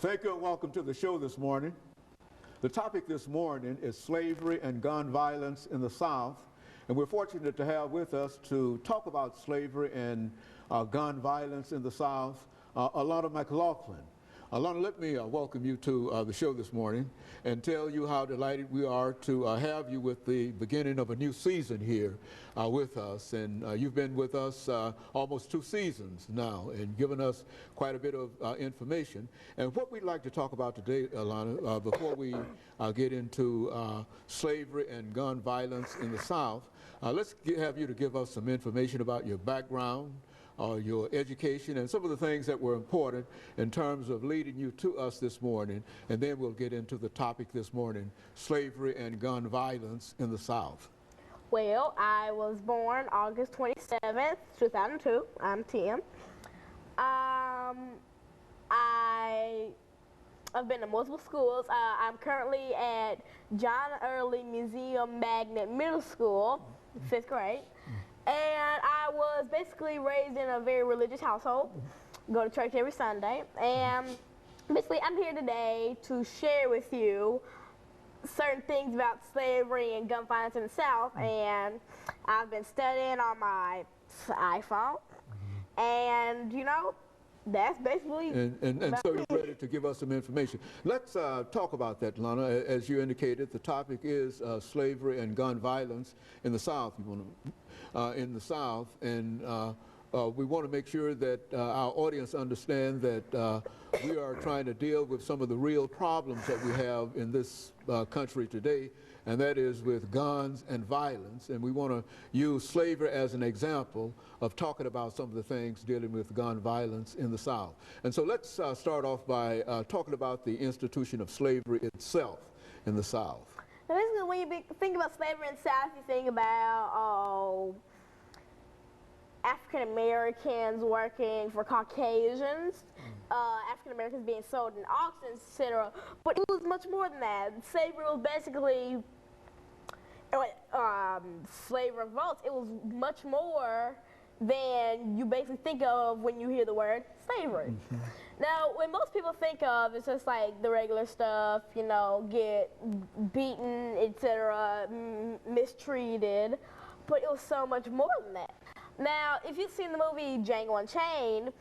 Thank you and welcome to the show this morning. The topic this morning is slavery and gun violence in the South. And we're fortunate to have with us to talk about slavery and gun violence in the South, Alana McLaughlin. Alana, let me welcome you to the show this morning and tell you how delighted we are to have you with the beginning of a new season here with us. And you've been with us almost 2 seasons now and given us quite a bit of information. And what we'd like to talk about today, Alana, before we get into slavery and gun violence in the South, let's have you to give us some information about your background, your education, and some of the things that were important in terms of leading you to us this morning, and then we'll get into the topic this morning, slavery and gun violence in the South. Well, I was born August 27th, 2002. I'm 10. I've been to multiple schools. I'm currently at John Early Museum Magnet Middle School, 5th grade. And I was basically raised in a very religious household, go to church every Sunday. And basically I'm here today to share with you certain things about slavery and gun violence in the South. And I've been studying on my iPhone. And, you know, that's basically... And so you're ready to give us some information. Let's talk about that, Lana. As you indicated, the topic is slavery and gun violence in the South. You want to... in the South, and we want to make sure that our audience understand that we are trying to deal with some of the real problems that we have in this country today, and that is with guns and violence. And we want to use slavery as an example of talking about some of the things dealing with gun violence in the South. And so let's start off by talking about the institution of slavery itself in the South. Now, basically, when you think about slavery in the South, you think about African Americans working for Caucasians, African Americans being sold in auctions, etc. But it was much more than that. Slavery was basically slave revolts. It was much more than you basically think of when you hear the word slavery. Now, when most people think of, it's just like the regular stuff, you know, get beaten, etc., mistreated, but it was so much more than that. Now, if you've seen the movie Django Unchained,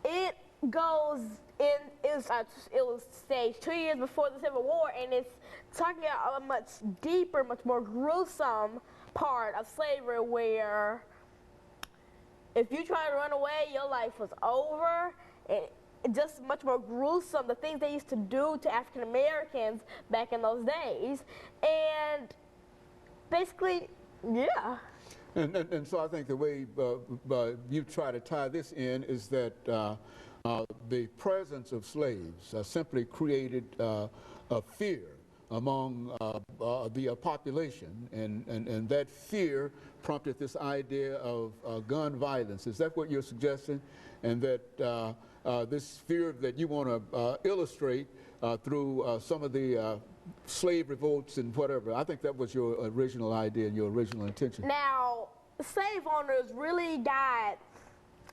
it goes in, it was staged 2 years before the Civil War, and it's talking about a much deeper, much more gruesome part of slavery where if you try to run away, your life was over. Just much more gruesome, the things they used to do to African Americans back in those days. And basically, yeah. And so I think the way you try to tie this in is that the presence of slaves simply created a fear among the population, and that fear prompted this idea of gun violence. Is that what you're suggesting? And that this fear that you want to illustrate through some of the slave revolts and whatever. I think that was your original idea and your original intention. Now, slave owners really got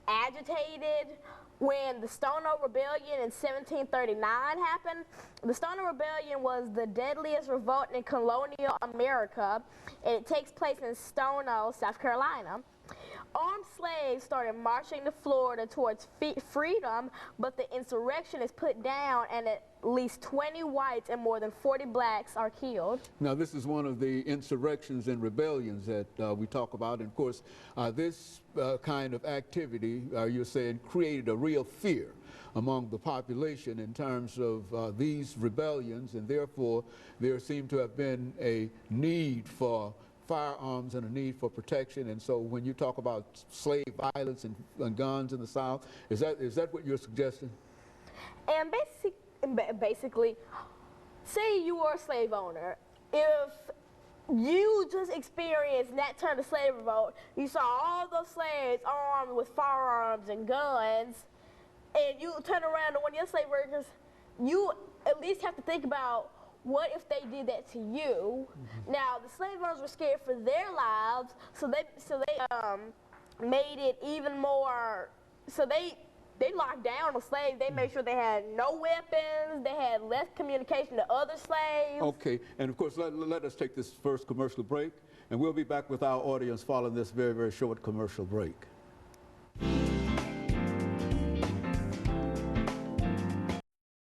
agitated when the Stono Rebellion in 1739 happened. The Stono Rebellion was the deadliest revolt in colonial America, and it takes place in Stono, South Carolina. Armed slaves started marching to Florida towards freedom, but the insurrection is put down and at least 20 whites and more than 40 blacks are killed. Now, this is one of the insurrections and rebellions that we talk about. And of course, this kind of activity, you're saying, created a real fear among the population in terms of these rebellions, and therefore there seemed to have been a need for firearms and a need for protection. And so when you talk about slave violence and guns in the South, is that what you're suggesting? And basically, say you were a slave owner. If you just experienced that turn of slave revolt, you saw all those slaves armed with firearms and guns, and you turn around to one of your slave workers, you at least have to think about, what if they did that to you? Now, the slave owners were scared for their lives, so they made it even more, so they they locked down the slaves. They made sure they had no weapons. They had less communication to other slaves. Okay, and of course, let us take this first commercial break, and we'll be back with our audience following this very, very short commercial break.